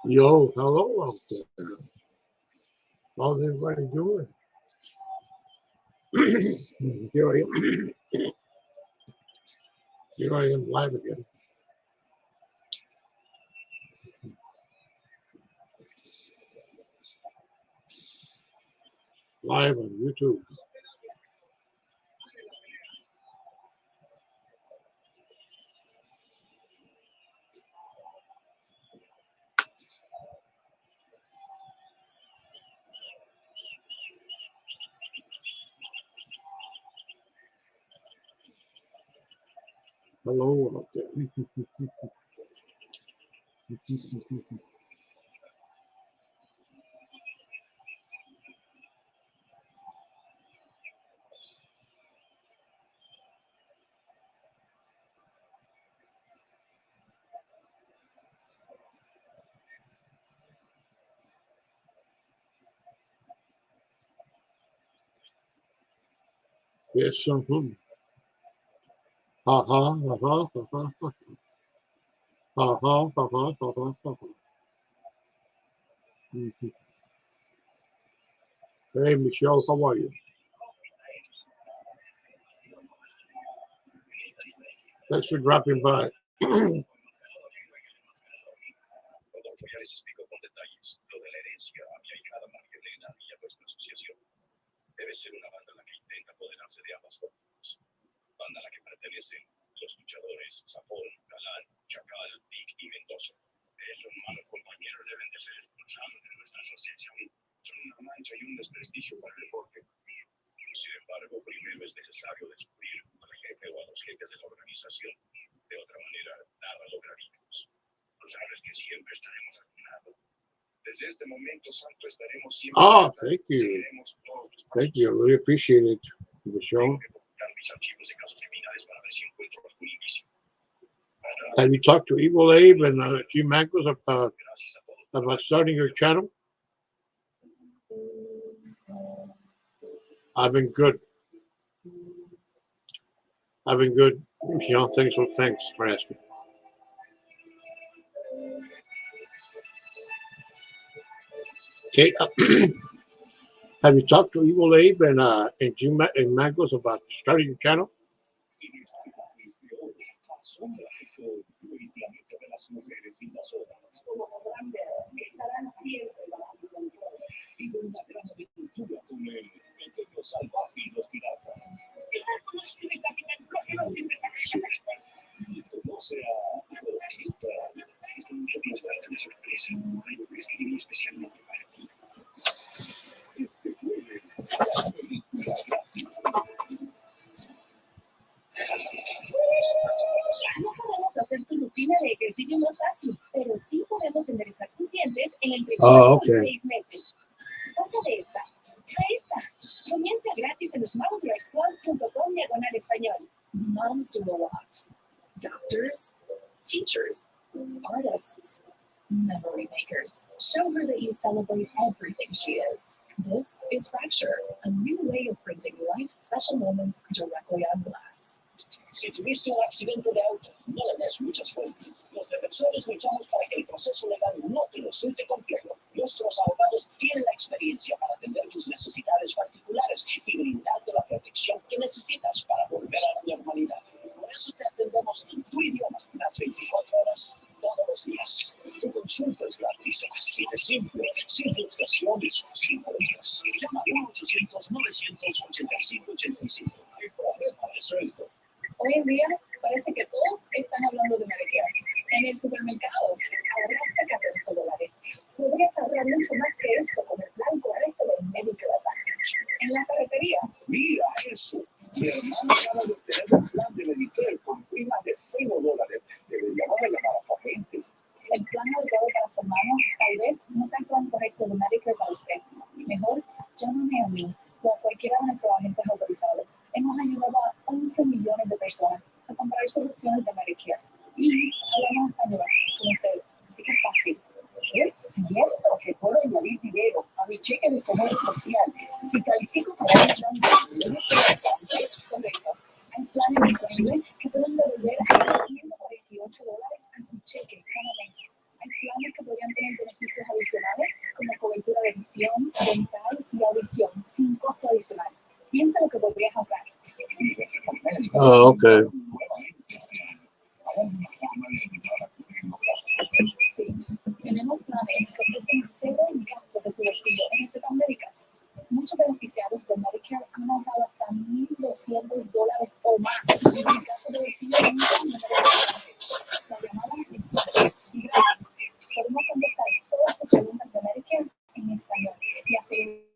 Yo, hello out there. How's everybody doing? Here I am. Here I am live again. Live on YouTube. Hello out there. There's something. Ha ha ha ha ha ha ha ha ha ha ha ha ha. Hey Michelle, how are you? Thanks for dropping by. Ya les explico con detalles lo de la herencia a mi ahijada María Elena y a vuestra asociación. Debe ser una banda la que intenta apoderarse de ambas fortunas. Banda a la que pertenecen los luchadores Zapón, Galán, Chacal, Vic y Mendoza. Esos malos compañeros deben de ser expulsados de nuestra asociación. Son una mancha y un desprestigio para el deporte. Sin embargo, primero es necesario descubrir al jefe o a los jefes de la organización. De otra manera, nada lograríamos. Tú sabes que siempre estaremos a tu lado. Desde este momento santo estaremos siempre. Oh, thank you. Thank you. I really appreciate it. The show. Have you talked to Evil Abe and G Mancos about starting your channel? I've been good. You know, thanks for asking. Okay. Have you talked to Evil Abe and Jim and Mancos about starting your channel? No podemos hacer tu rutina de ejercicio más fácil, pero sí podemos enderezar tus dientes en entre 4 y 6 meses. Pasa de esta a esta. Comienza gratis en smiledriveClub.com/español. Moms do a lot. Doctors, teachers, artists, memory makers. Show her that you celebrate everything she is. This is Fracture, a new way of printing life's special moments directly on glass. Si tuviste un accidente de auto, no le des muchas vueltas. Los defensores luchamos para que el proceso legal no te resulte complejo. Nuestros abogados tienen la experiencia para atender tus necesidades particulares y brindarte la protección que necesitas para volver a la normalidad. Por eso te atendemos en tu idioma las 24 horas, todos los días. Tu consulta es gratis, así de simple, sin frustraciones, sin vueltas. Llama 1-800-985-85. El problema resuelto. Hoy en día parece que todos están hablando de Medicare. En el supermercado ahorraste $14. Podrías ahorrar mucho más que esto con el plan correcto de Medicare Advantage. En la ferretería. Mira eso. Mi hermana acaba de obtener un plan de Medicare con prima de $0. Deberíamos de llamar a su agente. El plan adecuado para su hermano tal vez no sea el plan correcto de Medicare para usted. Mejor, llámame a mí o a cualquiera de nuestros agentes autorizados. Hemos ayudado a 11 millones de personas a comprar soluciones de Medicare. Y hablamos español con usted, así que es fácil. Es cierto que puedo añadir dinero a mi cheque de seguro social si califico para un plan de Medicare. Correcto. Hay planes disponibles que pueden devolver hasta $148 a su cheque cada mes. Hay planes que podrían tener beneficios visión, dental y audición sin costo adicional. Piensa lo que podrías ahorrar. Oh, okay. Sí, tenemos planes que ofrecen cero gastos de su bolsillo en recetas médicas. Muchos beneficiarios de Medicare han ahorrado hasta $1,200 o más sin gastos de bolsillo en un año. La llamada es fácil y gratis. Podemos contestar todas sus preguntas de Medicare en español y así.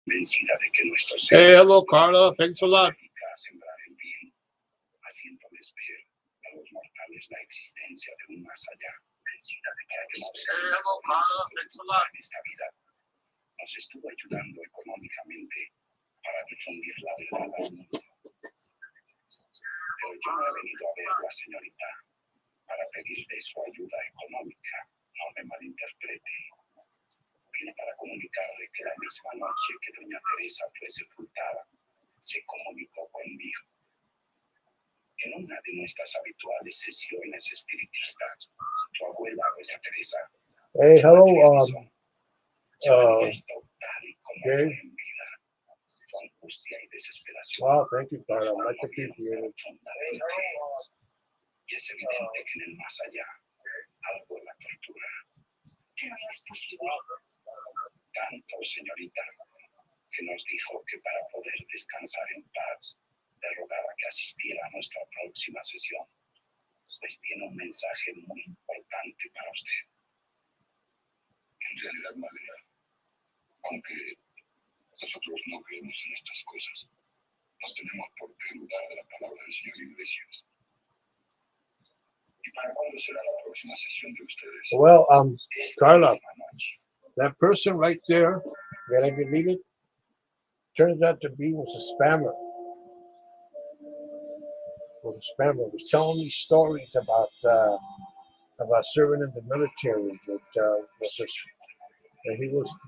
Convencida de que nuestros Hey, hello, Carla. Thanks a lot. sembrar el bien, haciéndoles ver a los mortales la existencia de un más allá. Convencida de que hay que en esta vida, nos estuvo ayudando económicamente para difundir la verdad al mundo. Pero yo no he venido a verla, señorita, para pedirle su ayuda económica. No me malinterprete. Vine para comunicarle que la misma noche que doña Teresa fue sepultada, se comunicó conmigo. En una de nuestras habituales sesiones espiritistas, su abuela, doña Teresa, Hey, hello, se manifestó tal y como okay. fue en vida. Su angustia y desesperación. Wow, thank you, Carla. Much appreciated. Y es evidente que en el más allá, algo la tortura. ¿Qué es posible? Tanto, señorita, que nos dijo que para poder descansar en paz, le rogaba que asistiera a nuestra próxima sesión, pues tiene un mensaje muy importante para usted. En realidad, María, aunque nosotros no creemos en estas cosas, no tenemos por qué dudar de la palabra del señor Iglesias. ¿Y para cuándo será la próxima sesión de ustedes? Well, Carla, that person right there Then I deleted. Turns out to be was a spammer. Was telling me stories about serving in the military.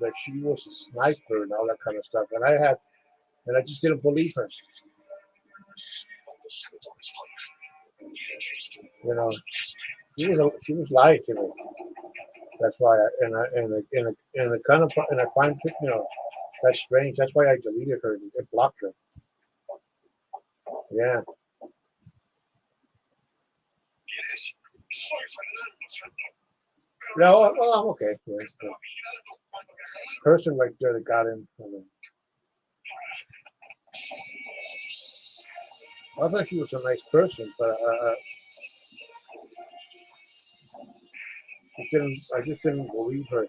That she was a sniper and all that kind of stuff. And I just didn't believe her. You know, she was lying to me. That's why I find that's strange. That's why I deleted her and blocked her. Yeah. No, well, I'm okay. Yeah. Person right there that got in. I thought she was a nice person, but I just didn't believe her.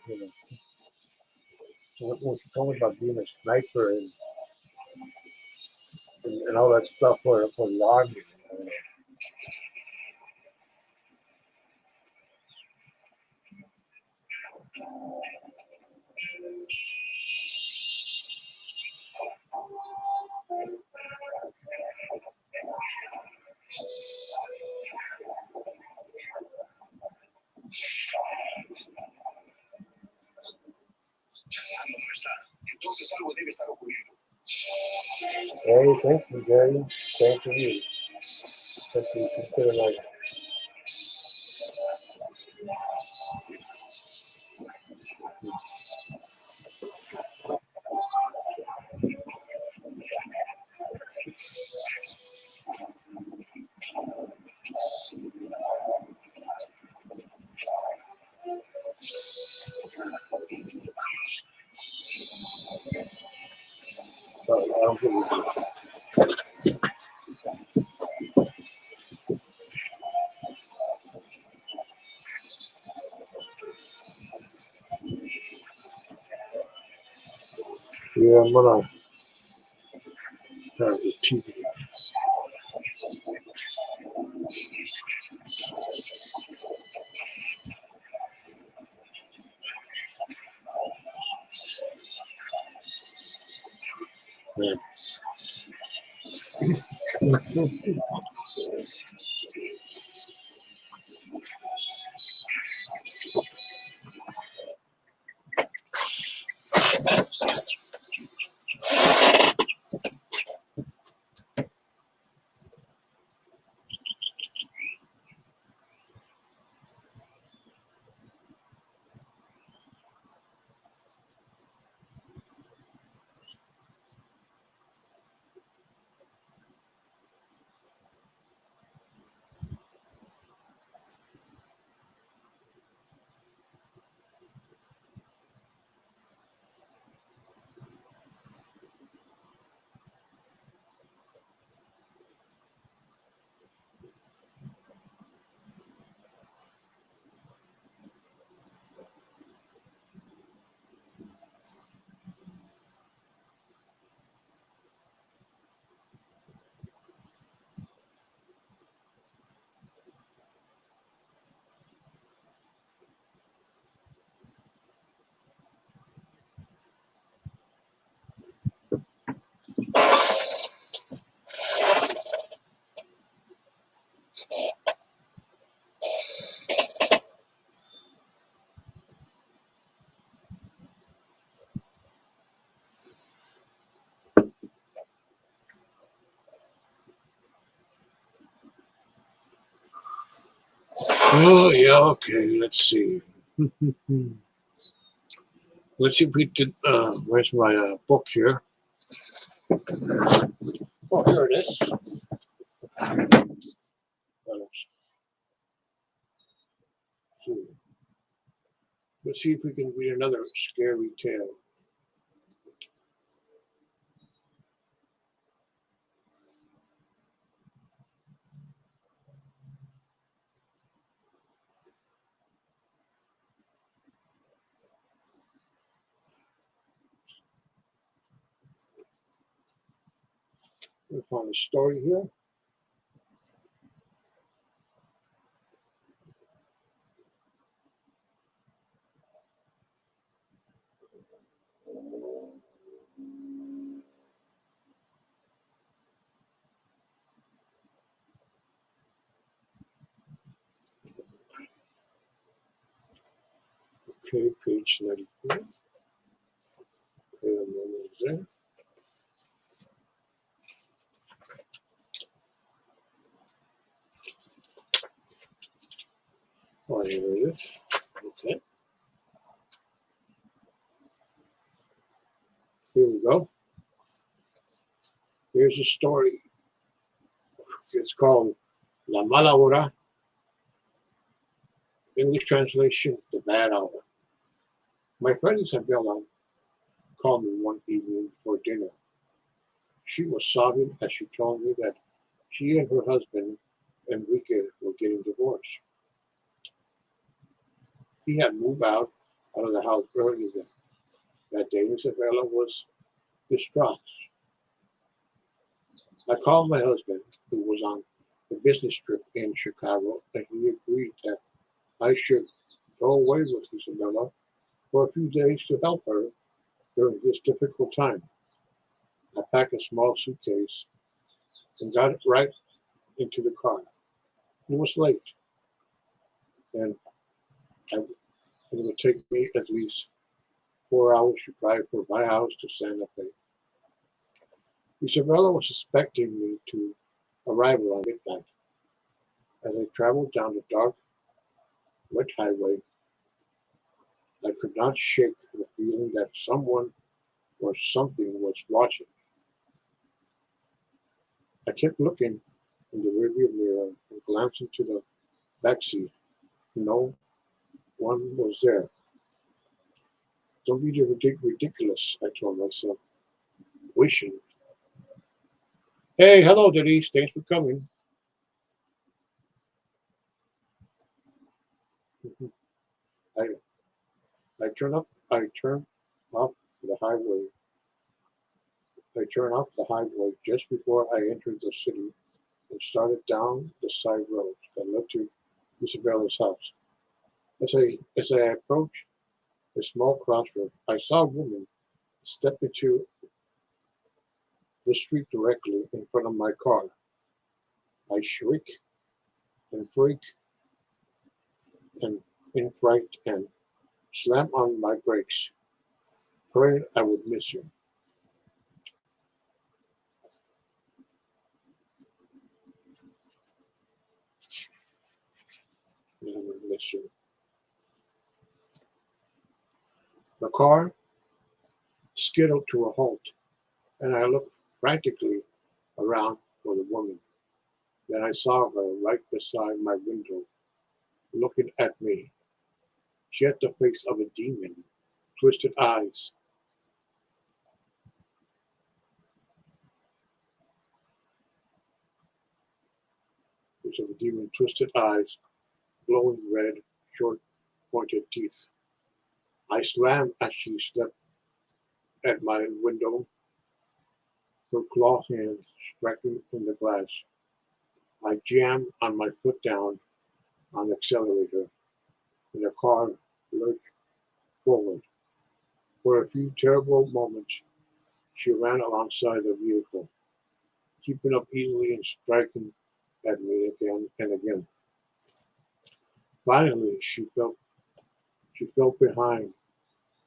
So when she told me about being a sniper and all that stuff for the army. Entonces algo debe estar ocurriendo. Hey, thank you, Gary. Thank you. Thank you. Consider like. Yeah, I'm gonna start the TV. Yeah. Oh yeah, okay. Let's see. Let's see if we did. Where's my book here? Oh, here it is. Let's see if we can read another scary tale. We found a story here. Okay, page 94. Okay, a moment there. Oh, here it is. Okay. Here we go. Here's a story. It's called La Mala Hora. English translation, The Bad Hour. My friend Isabella called me one evening for dinner. She was sobbing as she told me that she and her husband, Enrique, were getting divorced. He had moved out of the house early that day. Isabella was distraught. I called my husband, who was on a business trip in Chicago, and he agreed that I should go away with Isabella for a few days to help her during this difficult time. I packed a small suitcase and got it right into the car. It was late, and it would take me at least 4 hours to drive from my house to Santa Fe. Isabella was expecting me to arrive around midnight. As I traveled down the dark, wet highway, I could not shake the feeling that someone or something was watching. I kept looking in the rearview mirror and glancing to the back seat. No one was there. Don't be ridiculous, I told myself, wishing. Hey, hello, Denise. Thanks for coming. I I turned off the highway. I turned off the highway just before I entered the city and started down the side road that led to Isabella's house. As I approached a small crossroad, I saw a woman step into the street directly in front of my car. I shriek and freak and in fright and slam on my brakes, praying I would miss her. I would miss her. The car skidded to a halt, and I looked frantically around for the woman. Then I saw her right beside my window, looking at me. She had the face of a demon, twisted eyes. Face of a demon, twisted eyes, glowing red, short, pointed teeth. I slammed as she stepped at my window, her claw hands striking in the glass. I jammed on my foot down on the accelerator, and the car lurched forward. For a few terrible moments, she ran alongside the vehicle, keeping up easily and striking at me again and again. Finally, she fell behind,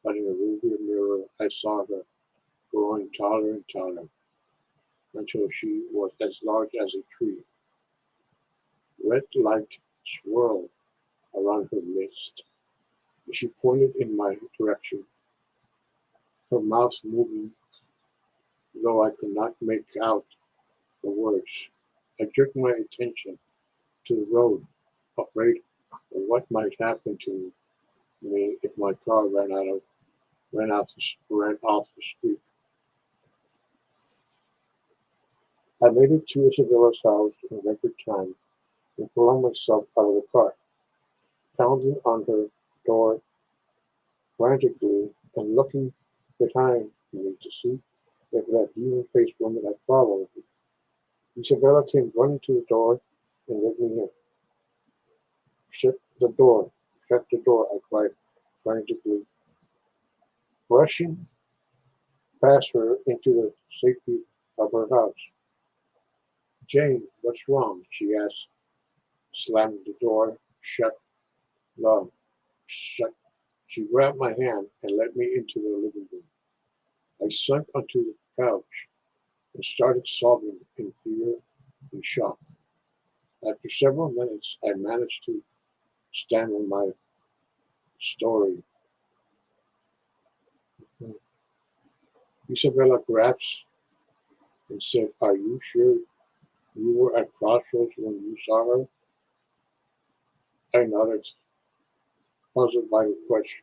but in the rearview mirror, I saw her growing taller and taller until she was as large as a tree. Red light swirled around her midst. She pointed in my direction, her mouth moving, though I could not make out the words. I jerked my attention to the road, afraid of what might happen to me if my car ran off the street. I made it to Isabella's house in record time and flung myself out of the car, pounding on her door frantically and looking behind me to see if that demon-faced woman had followed me. Isabella came running to the door and let me in. Shut the door, shut the door, I cried frantically, rushing past her into the safety of her house. Jane, what's wrong? She asked, slamming the door shut. Love, shut. She grabbed my hand and led me into the living room. I sunk onto the couch and started sobbing in fear and shock. After several minutes, I managed to stand on my story. Isabella grasped and said, are you sure you were at Crossroads when you saw her? I nodded, puzzled by the question.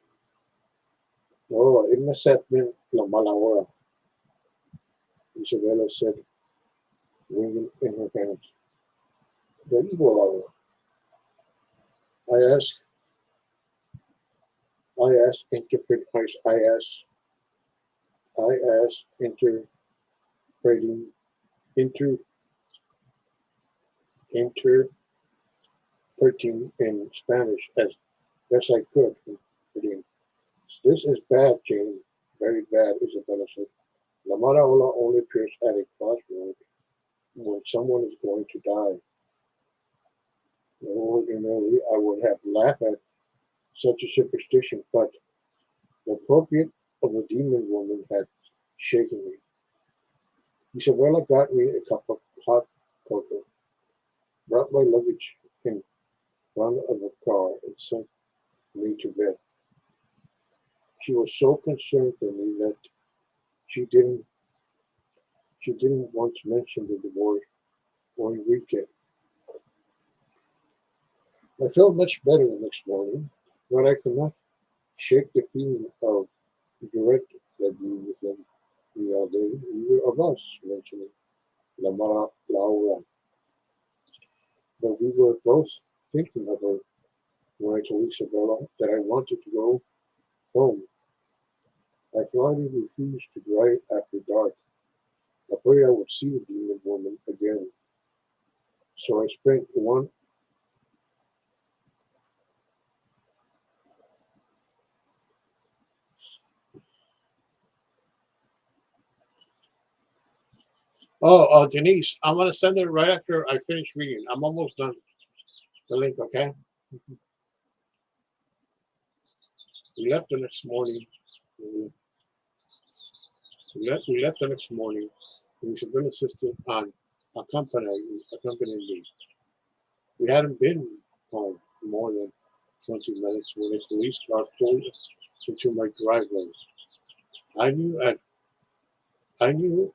No, it must have been La Mala Hora, Isabella said, wringing in her hands. The evil hour. I asked, interpreting, inter, interpreting in Spanish as best I could. This is bad, Jane. Very bad, Isabella said. La Mala Hora only appears at a crossroad when someone is going to die. Ordinarily, I would have laughed at such a superstition, but the appropriate of the demon woman had shaken me. Isabella got me a cup of hot cocoa, brought my luggage in front of the car, and sent me to bed. She was so concerned for me that she didn't once mention the divorce or Enrique. I felt much better the next morning, but I could not shake the feeling of regret that grew within me all day. Neither of us mentioned La Mala Laura, but we were both thinking of her when I told Isabella that I wanted to go home. I finally refused to drive after dark, afraid I would see the demon woman again. So I spent one. Denise, I'm gonna send it right after I finish reading. I'm almost done. The link, okay? We left the next morning. We left the next morning. And Isabella insisted on accompanying me. We hadn't been home more than 20 minutes when a police car pulled into my driveway. I knew at I knew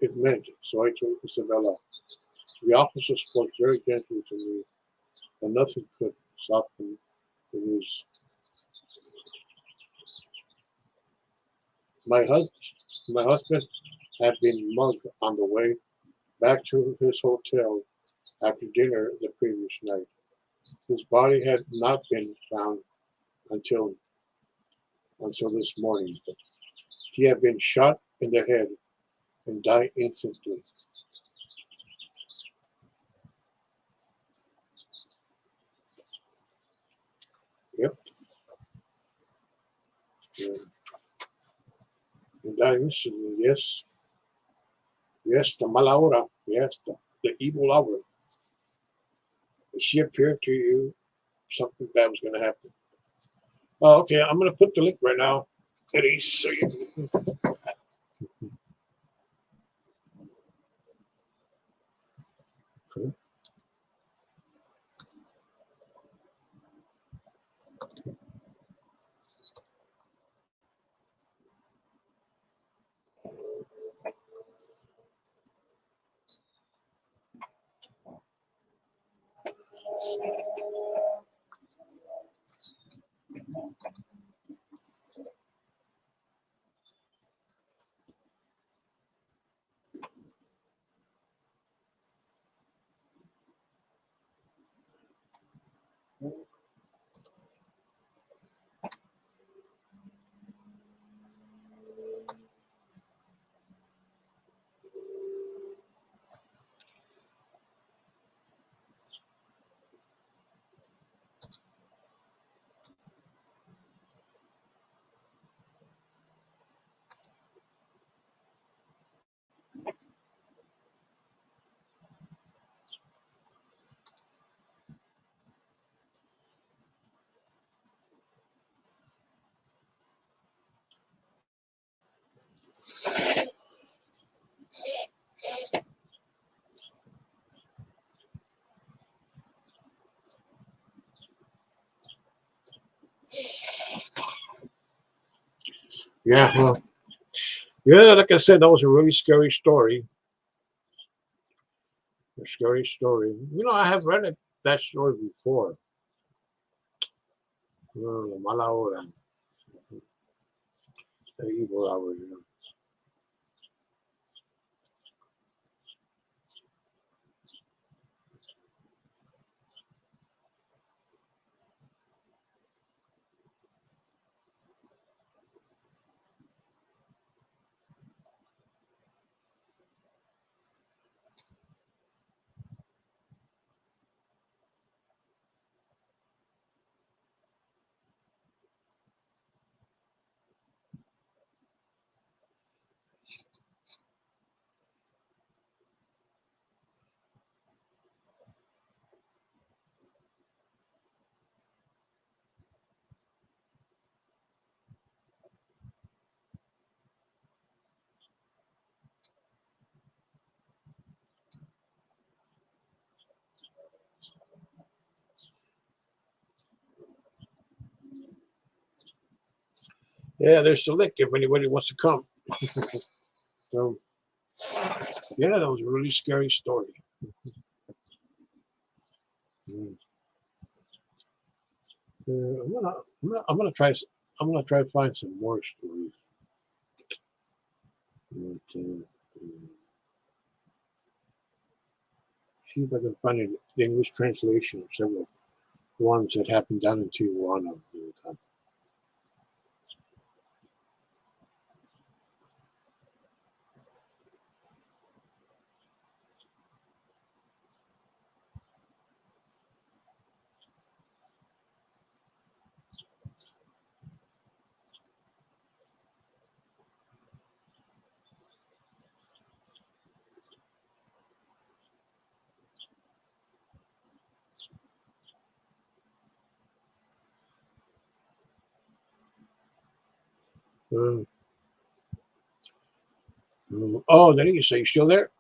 it meant, so I told Isabella. The officer spoke very gently to me, but nothing could soften the news. My husband, my husband had been mugged on the way back to his hotel after dinner the previous night. His body had not been found until this morning. He had been shot in the head and died instantly. Yep. Yeah. He died instantly. Yes. Yes, the mala hora. Yes, the evil hour. If she appeared to you, something bad was going to happen. Oh, okay. I'm going to put the link right now. Eddie, so you can. Yeah, well, yeah, like I said, that was a really scary story. A scary story. You know, I have read that story before. La mala hora, the evil hour. You know. Yeah, there's the link if anybody wants to come. So, yeah, that was a really scary story. Mm. I'm gonna try. I'm gonna try to find some more stories. Okay. See if I can find the English translation of several ones that happened down in Tijuana. Uh, oh, there you say, you still there?